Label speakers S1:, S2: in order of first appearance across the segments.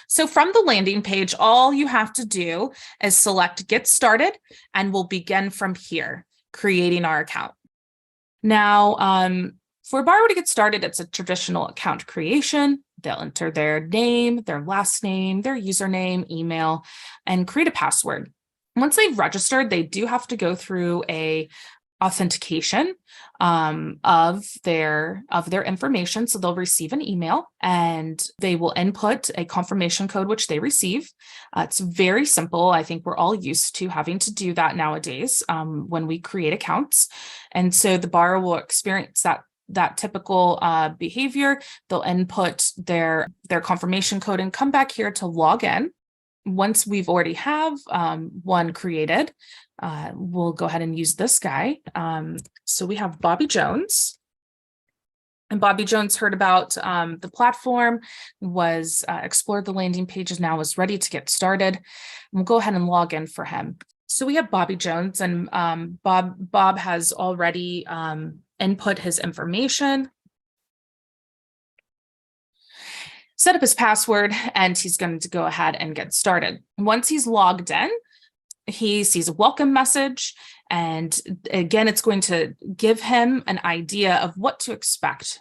S1: So from the landing page, all you have to do is select Get Started, and we'll begin from here, creating our account. Now, for a borrower to get started, it's a traditional account creation. They'll enter their name, their last name, their username, email, and create a password. Once they've registered, they do have to go through a authentication of their information. So they'll receive an email and they will input a confirmation code, which they receive. It's very simple. I think we're all used to having to do that nowadays when we create accounts. And so the borrower will experience that typical behavior. They'll input their confirmation code and come back here to log in. Once we've already have one created, we'll go ahead and use this guy. So we have Bobby Jones. And Bobby Jones heard about the platform, was explored the landing pages, now is ready to get started. We'll go ahead and log in for him. So we have Bobby Jones, and Bob has already input his information, set up his password, and he's going to go ahead and get started. Once he's logged in, he sees a welcome message. And again, it's going to give him an idea of what to expect.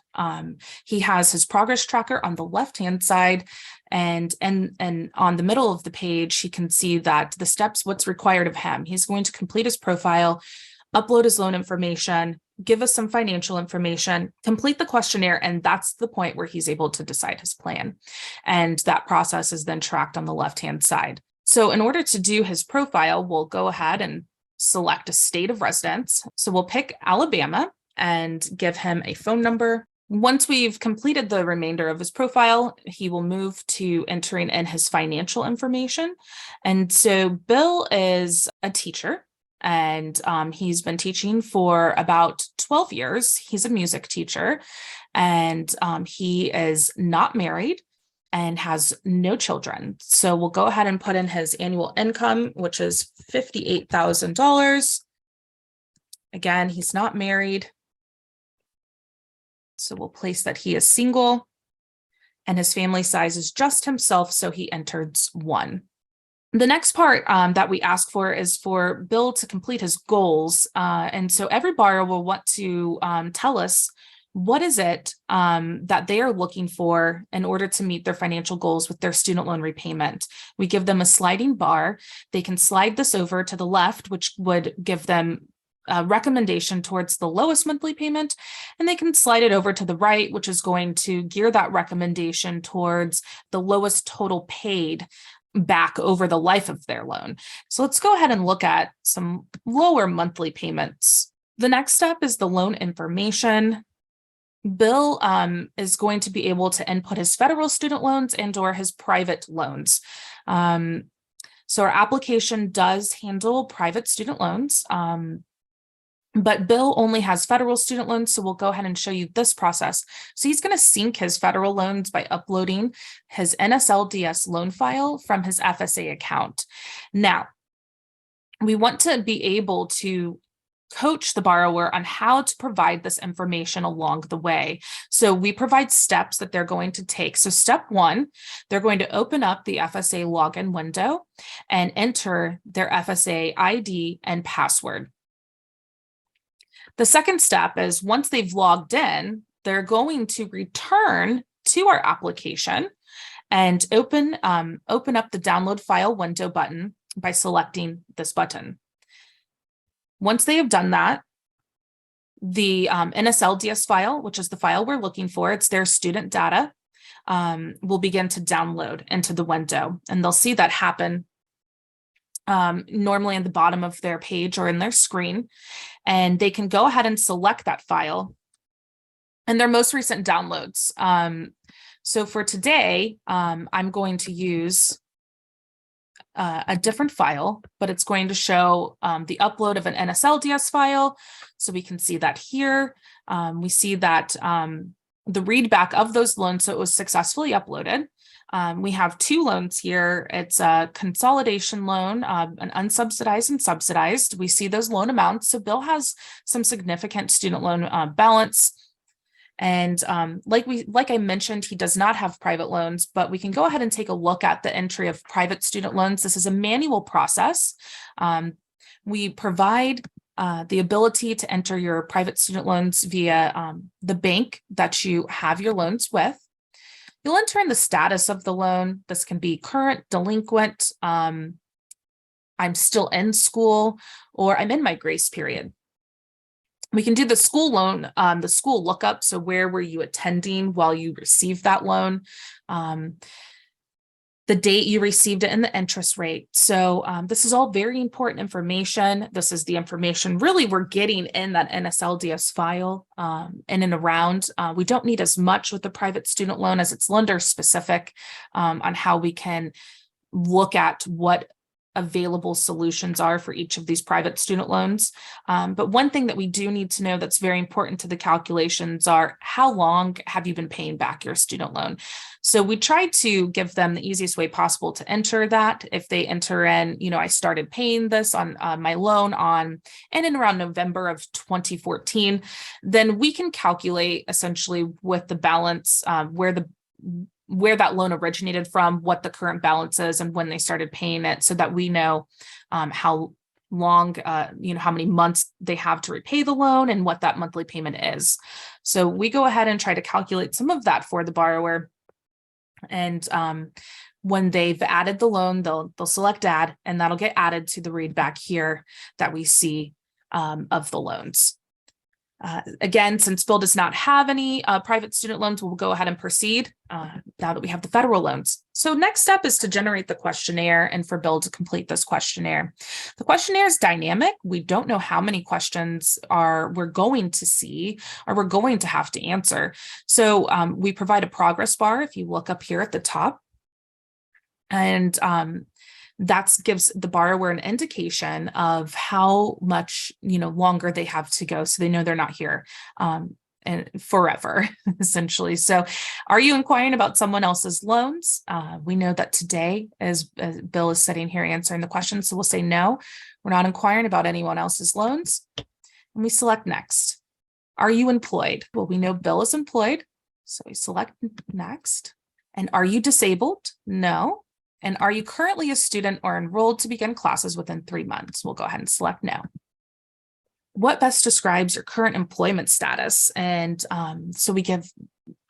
S1: He has his progress tracker on the left-hand side, and on the middle of the page, he can see that the steps, what's required of him. He's going to complete his profile, upload his loan information, give us some financial information, complete the questionnaire, and that's the point where he's able to decide his plan. And that process is then tracked on the left-hand side. So in order to do his profile, we'll go ahead and select a state of residence. So we'll pick Alabama and give him a phone number. Once we've completed the remainder of his profile, he will move to entering in his financial information. And so Bill is a teacher, and he's been teaching for about 12 years. He's a music teacher, and he is not married and has no children. So we'll go ahead and put in his annual income, which is $58,000. Again, he's not married. So we'll place that he is single, and his family size is just himself, so he enters 1. The next part that we ask for is for Bill to complete his goals. And so every borrower will want to tell us what is it that they are looking for in order to meet their financial goals with their student loan repayment. We give them a sliding bar. They can slide this over to the left, which would give them a recommendation towards the lowest monthly payment, and they can slide it over to the right, which is going to gear that recommendation towards the lowest total paid back over the life of their loan. So let's go ahead and look at some lower monthly payments. The next step is the loan information. Bill is going to be able to input his federal student loans and or his private loans. So our application does handle private student loans, but Bill only has federal student loans, so we'll go ahead and show you this process. So he's going to sync his federal loans by uploading his NSLDS loan file from his FSA account. Now, we want to be able to coach the borrower on how to provide this information along the way. So we provide steps that they're going to take. So step 1, they're going to open up the FSA login window and enter their FSA ID and password. The second step is once they've logged in, they're going to return to our application and open up the download file window button by selecting this button. Once they have done that, the NSLDS file, which is the file we're looking for, it's their student data, will begin to download into the window, and they'll see that happen normally at the bottom of their page or in their screen, and they can go ahead and select that file and their most recent downloads. So for today, I'm going to use a different file, but it's going to show the upload of an NSLDS file. So we can see that here. We see that the read back of those loans, so it was successfully uploaded. We have 2 loans here. It's a consolidation loan, an unsubsidized and subsidized. We see those loan amounts. So Bill has some significant student loan balance. And like I mentioned, he does not have private loans, but we can go ahead and take a look at the entry of private student loans. This is a manual process. We provide the ability to enter your private student loans via the bank that you have your loans with. You'll enter in the status of the loan. This can be current, delinquent, I'm still in school, or I'm in my grace period. We can do the school loan, the school lookup. So where were you attending while you received that loan? The date you received it and the interest rate. So this is all very important information. This is the information really we're getting in that NSLDS file in and around. We don't need as much with the private student loan as it's lender specific on how we can look at what available solutions are for each of these private student loans. But one thing that we do need to know that's very important to the calculations are how long have you been paying back your student loan? So we try to give them the easiest way possible to enter that. If they enter in, I started paying this on my loan in around November of 2014, then we can calculate essentially with the balance where that loan originated from, what the current balance is, and when they started paying it, so that we know how long, how many months they have to repay the loan and what that monthly payment is. So we go ahead and try to calculate some of that for the borrower. And when they've added the loan, they'll select add, and that'll get added to the read back here that we see of the loans. Again, since Bill does not have any private student loans, we'll go ahead and proceed now that we have the federal loans. So next step is to generate the questionnaire and for Bill to complete this questionnaire. The questionnaire is dynamic. We don't know how many questions we're going to see or we're going to have to answer. So we provide a progress bar if you look up here at the top. And that gives the borrower an indication of how much longer they have to go, so they know they're not here and forever, essentially. So are you inquiring about someone else's loans? We know that today, as Bill is sitting here answering the question, so we'll say no, we're not inquiring about anyone else's loans. And we select next. Are you employed? Well, we know Bill is employed, so we select next. And are you disabled? No. And are you currently a student or enrolled to begin classes within 3 months? We'll go ahead and select no. What best describes your current employment status? And so we give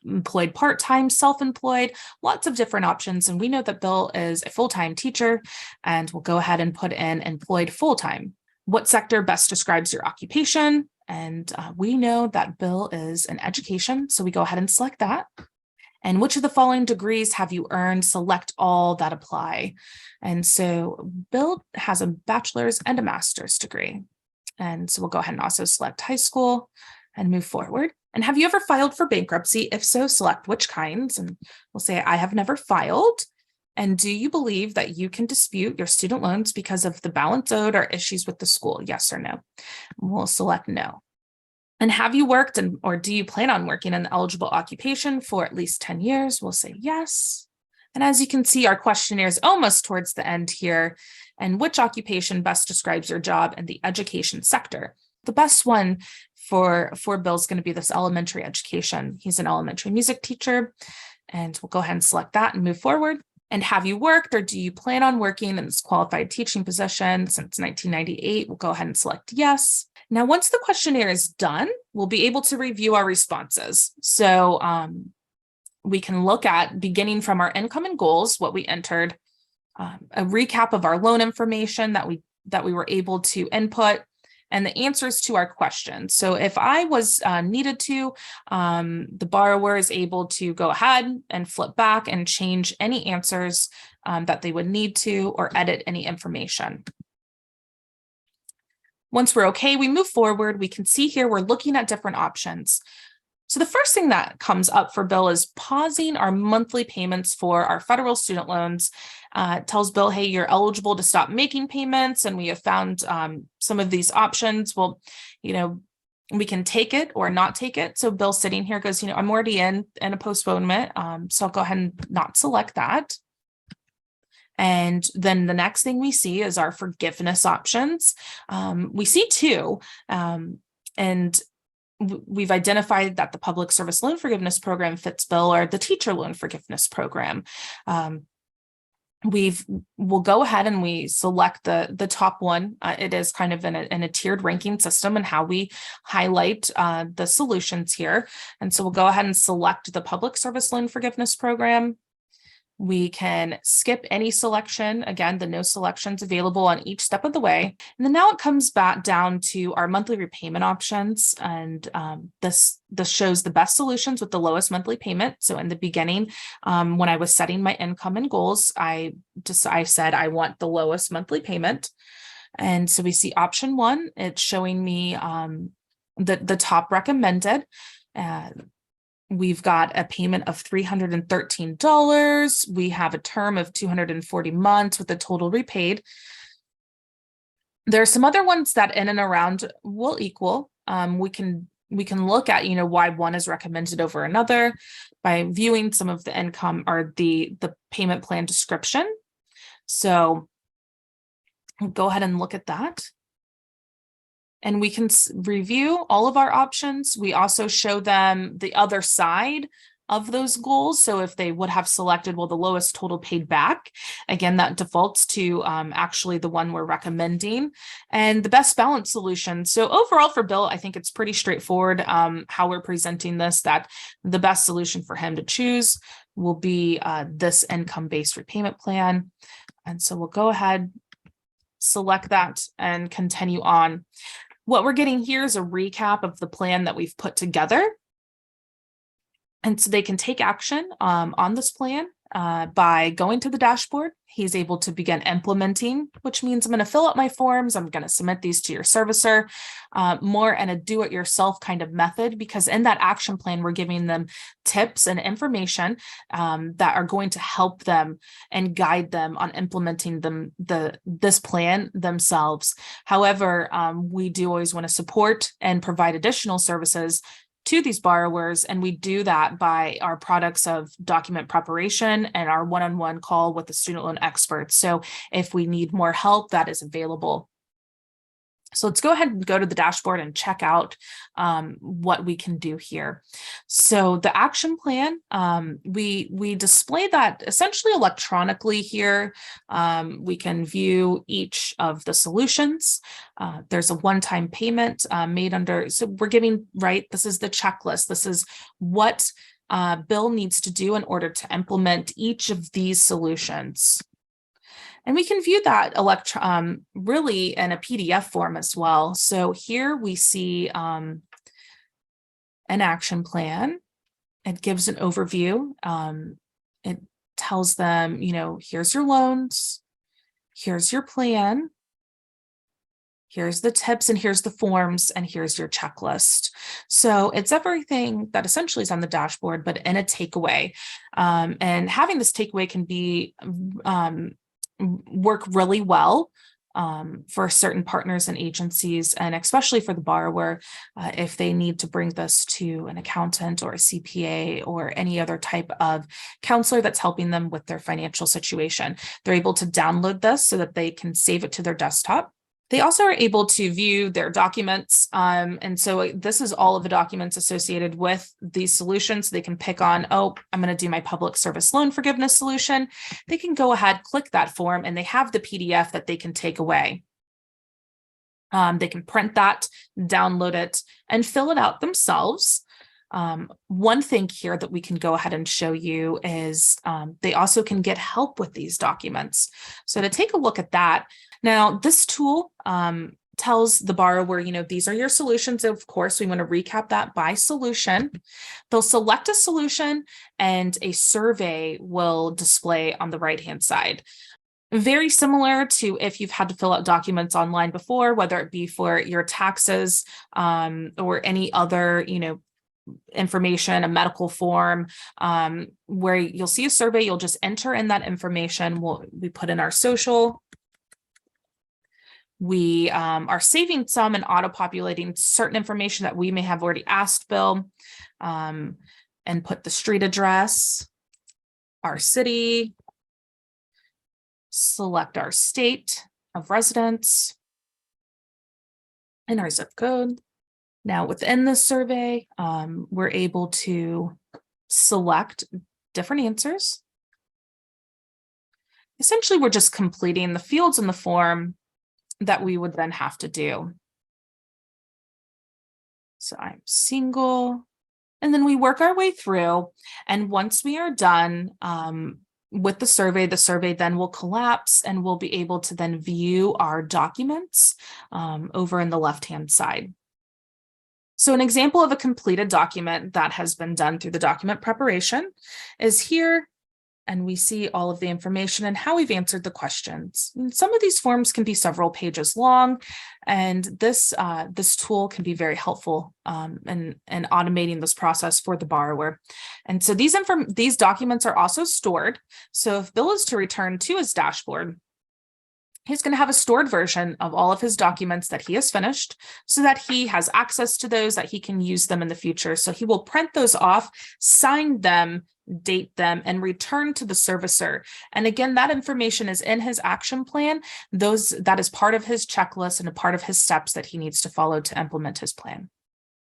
S1: employed part-time, self-employed, lots of different options. And we know that Bill is a full-time teacher, and we'll go ahead and put in employed full-time. What sector best describes your occupation? And we know that Bill is in education, so we go ahead and select that. And which of the following degrees have you earned? Select all that apply. And so Bill has a bachelor's and a master's degree. And so we'll go ahead and also select high school and move forward. And have you ever filed for bankruptcy? If so, select which kinds. And we'll say, I have never filed. And do you believe that you can dispute your student loans because of the balance owed or issues with the school? Yes or no. We'll select no. And have you worked or do you plan on working in the eligible occupation for at least 10 years? We'll say yes. And as you can see, our questionnaire is almost towards the end here. And which occupation best describes your job in the education sector? The best one for Bill is going to be this elementary education. He's an elementary music teacher, and we'll go ahead and select that and move forward. And have you worked or do you plan on working in this qualified teaching position since 1998? We'll go ahead and select yes. Now, once the questionnaire is done, we'll be able to review our responses. So we can look at, beginning from our income and goals, what we entered, a recap of our loan information that we were able to input, and the answers to our questions. So if I was needed to, the borrower is able to go ahead and flip back and change any answers that they would need to, or edit any information. Once we're okay, we move forward. We can see here we're looking at different options. So the first thing that comes up for Bill is pausing our monthly payments for our federal student loans. It tells Bill, hey, you're eligible to stop making payments, and we have found some of these options. Well, we can take it or not take it. So Bill sitting here goes, I'm already in a postponement, so I'll go ahead and not select that. And then the next thing we see is our forgiveness options. We see two, and we've identified that the public service loan forgiveness program fits Bill, or the teacher loan forgiveness program. We'll go ahead and we select the top one. It is kind of in a tiered ranking system and how we highlight the solutions here. And so we'll go ahead and select the public service loan forgiveness program. We can skip any selection. Again, the no selections available on each step of the way. And then now it comes back down to our monthly repayment options. And this shows the best solutions with the lowest monthly payment. So in the beginning, when I was setting my income and goals, I said I want the lowest monthly payment. And so we see option 1, it's showing me the top recommended. We've got a payment of $313. We have a term of 240 months with a total repaid. There are some other ones that in and around will equal. We can look at, why one is recommended over another by viewing some of the income or the payment plan description. So we'll go ahead and look at that. And we can review all of our options. We also show them the other side of those goals. So if they would have selected, the lowest total paid back, again, that defaults to actually the one we're recommending, and the best balance solution. So overall for Bill, I think it's pretty straightforward how we're presenting this, that the best solution for him to choose will be this income-based repayment plan. And so we'll go ahead, select that, and continue on. What we're getting here is a recap of the plan that we've put together. And so they can take action on this plan by going to the dashboard. He's able to begin implementing, which means I'm going to fill out my forms. I'm going to submit these to your servicer, more in a do-it-yourself kind of method, because in that action plan, we're giving them tips and information that are going to help them and guide them on implementing this plan themselves. However, we do always want to support and provide additional services to these borrowers, and we do that by our products of document preparation and our one-on-one call with the student loan experts. So if we need more help, that is available. So let's go ahead and go to the dashboard and check out what we can do here. So the action plan, we display that essentially electronically here. We can view each of the solutions. There's a one-time payment made under, so we're giving, right, this is the checklist. This is what Bill needs to do in order to implement each of these solutions. And we can view that really in a PDF form as well. So here we see an action plan. It gives an overview. It tells them, here's your loans, here's your plan, here's the tips, and here's the forms, and here's your checklist. So it's everything that essentially is on the dashboard, but in a takeaway. And having this takeaway can be work really well for certain partners and agencies, and especially for the borrower, if they need to bring this to an accountant or a CPA or any other type of counselor that's helping them with their financial situation. They're able to download this so that they can save it to their desktop. They also are able to view their documents. And so this is all of the documents associated with these solutions. They can pick on, I'm going to do my public service loan forgiveness solution. They can go ahead, click that form, and they have the PDF that they can take away. They can print that, download it, and fill it out themselves. One thing here that we can go ahead and show you is they also can get help with these documents. So to take a look at that, now this tool tells the borrower, these are your solutions. Of course, we want to recap that by solution. They'll select a solution and a survey will display on the right-hand side. Very similar to if you've had to fill out documents online before, whether it be for your taxes or any other, information, a medical form, where you'll see a survey, you'll just enter in that information. We put in our social. We are saving some and auto-populating certain information that we may have already asked Bill, and put the street address, our city, select our state of residence, and our zip code. Now within the survey, we're able to select different answers. Essentially, we're just completing the fields in the form that we would then have to do. So I'm single, and then we work our way through. And once we are done with the survey then will collapse and we'll be able to then view our documents over in the left-hand side. So an example of a completed document that has been done through the document preparation is here. And we see all of the information and how we've answered the questions. And some of these forms can be several pages long, and this tool can be very helpful in automating this process for the borrower. And so these documents are also stored. So if Bill is to return to his dashboard, he's going to have a stored version of all of his documents that he has finished so that he has access to those, that he can use them in the future. So he will print those off, sign them, date them, and return to the servicer. And again, that information is in his action plan. That is part of his checklist and a part of his steps that he needs to follow to implement his plan.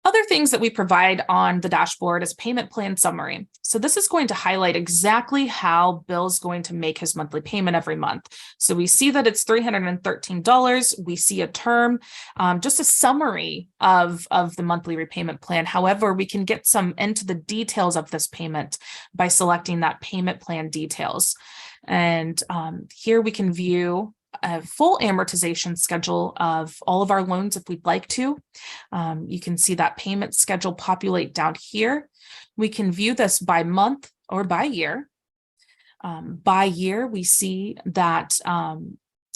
S1: Other things that we provide on the dashboard is payment plan summary. So this is going to highlight exactly how Bill's going to make his monthly payment every month. So we see that it's $313. We see a term, just a summary of the monthly repayment plan. However, we can get some into the details of this payment by selecting that payment plan details. And here we can view a full amortization schedule of all of our loans if we'd like to. You can see that payment schedule populate down here. We can view this by month or by year. By year, we see that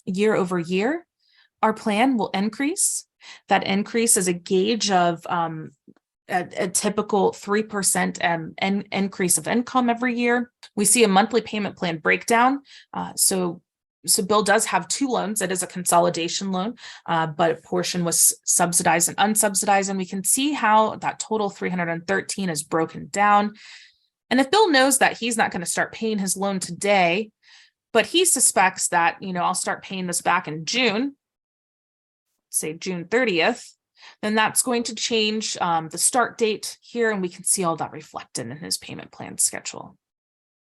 S1: year over year, our plan will increase. That increase is a gauge of a typical 3% increase of income every year. We see a monthly payment plan breakdown. So Bill does have two loans. It is a consolidation loan, but a portion was subsidized and unsubsidized. And we can see how that total 313 is broken down. And if Bill knows that he's not going to start paying his loan today, but he suspects that, I'll start paying this back in June, say June 30th, then that's going to change the start date here. And we can see all that reflected in his payment plan schedule.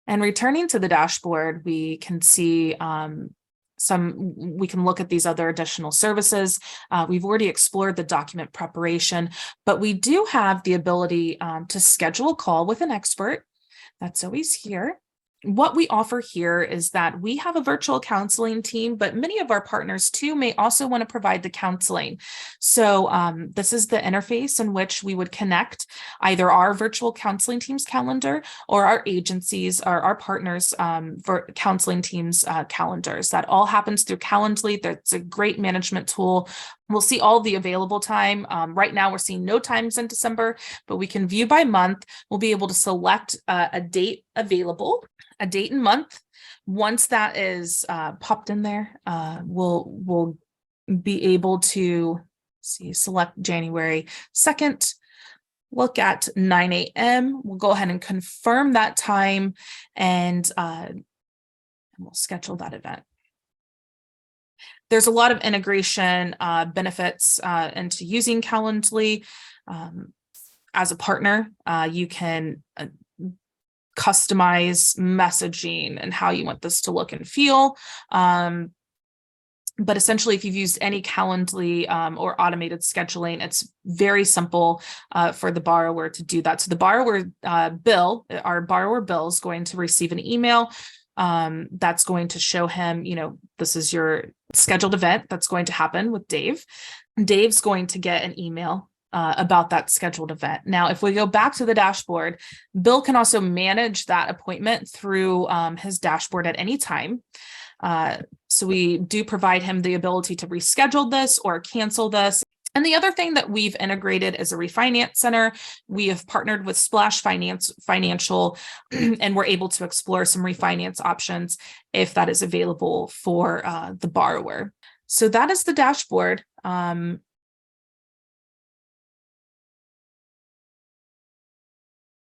S1: And returning to the dashboard, we can see we can look at these other additional services. We've already explored the document preparation, but we do have the ability to schedule a call with an expert. That's always here. What we offer here is that we have a virtual counseling team, but many of our partners too may also want to provide the counseling. So this is the interface in which we would connect either our virtual counseling team's calendar or our agencies or our partners for counseling teams calendars. That all happens through Calendly. That's a great management tool. We'll see all the available time. Right now, we're seeing no times in December, but we can view by month. We'll be able to select a date available, a date and month. Once that is popped in there, we'll be able to select January 2nd, look at 9 a.m. We'll go ahead and confirm that time and we'll schedule that event. There's a lot of integration benefits into using Calendly. As a partner, you can customize messaging and how you want this to look and feel. But essentially, if you've used any Calendly or automated scheduling, it's very simple for the borrower to do that. So the borrower Bill, our borrower Bill, is going to receive an email that's going to show him, this is your scheduled event that's going to happen with Dave. Dave's going to get an email about that scheduled event. Now, if we go back to the dashboard, Bill can also manage that appointment through his dashboard at any time. So we do provide him the ability to reschedule this or cancel this. And the other thing that we've integrated is a refinance center. We have partnered with Splash Financial, and we're able to explore some refinance options if that is available for the borrower. So that is the dashboard.